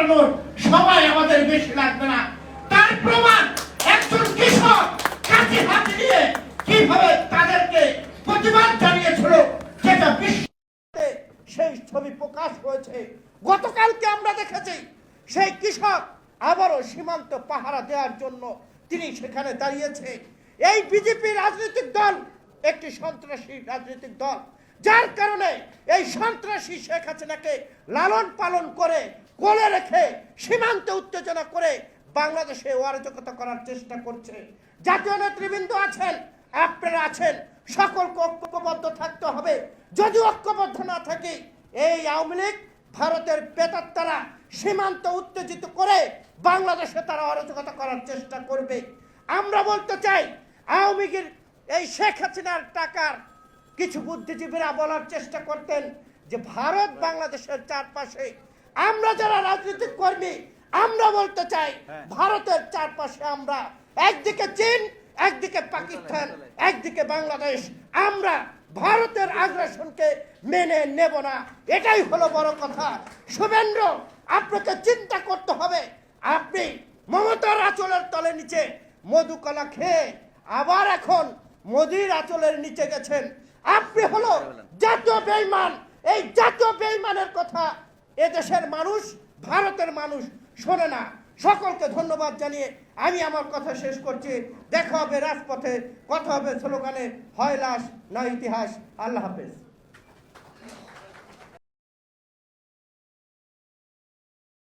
করানোর সময় আমাদের বেশি লাগবে না। তার প্রমাণ একজন কৃষক কাছে হাতে নিয়ে কিভাবে তাদেরকে প্রতিবাদ জানিয়েছিল, যেটা বিশ্বে সেই ছবি প্রকাশ হয়েছে। গতকালকে আমরা দেখেছি সেই কৃষক আবারও সীমান্ত পাহারা দেওয়ার জন্য তিনি সেখানে দাঁড়িয়েছে। এই বিজেপি রাজনৈতিক দল একটি সন্ত্রাসী রাজনৈতিক দল, যার কারণে এই সন্ত্রাসী শেখ হাসিনাকে লালন পালন করে কোলে রেখে সীমান্তে উত্তেজনা করে বাংলাদেশে অরাজকতা করার চেষ্টা করছে। জাতীয় নেতৃবৃন্দ আছেন, আপনারা আছেন, সকলকে ঐক্যবদ্ধ থাকতে হবে। যদি ঐক্যবদ্ধ না থাকি, এই আওয়ামী লীগ ভারতের প্রেতাত্মারা সীমান্ত উত্তেজিত করে বাংলাদেশে তারা অরাজকতা করার চেষ্টা করবে। আমরা বলতে চাই, আওয়ামী লীগের এই শেখ হাসিনার টাকার কিছু বুদ্ধিজীবীরা বলার চেষ্টা করতেন যে ভারত বাংলাদেশের চারপাশে, আমরা যারা রাজনৈতিক কর্মী আমরা বলতে চাই ভারতের চারপাশে আমরা, একদিকে চীন, একদিকে পাকিস্তান, একদিকে বাংলাদেশ। আমরা ভারতের আগ্রাসনকে মেনে নেব না, এটাই হলো বড় কথা। শুভেন্দ্র, আপনাকে চিন্তা করতে হবে। আপনি মমতার আঁচলের তলে নিচে মধুকলা খেয়ে আবার এখন মোদির আঁচলের নিচে গেছেন। আপনি হলো জাতীয় বেঈমান। এই জাতীয় বেঈমানের কথা এদেশের মানুষ, ভারতের মানুষ শোনে না। সকলকে ধন্যবাদ জানিয়ে আমি আমার কথা শেষ করছি। দেখা হবে রাজপথে, কথা হবে স্লোগানে, হয় লাশ নয় ইতিহাস। আল্লাহ হাফেজ।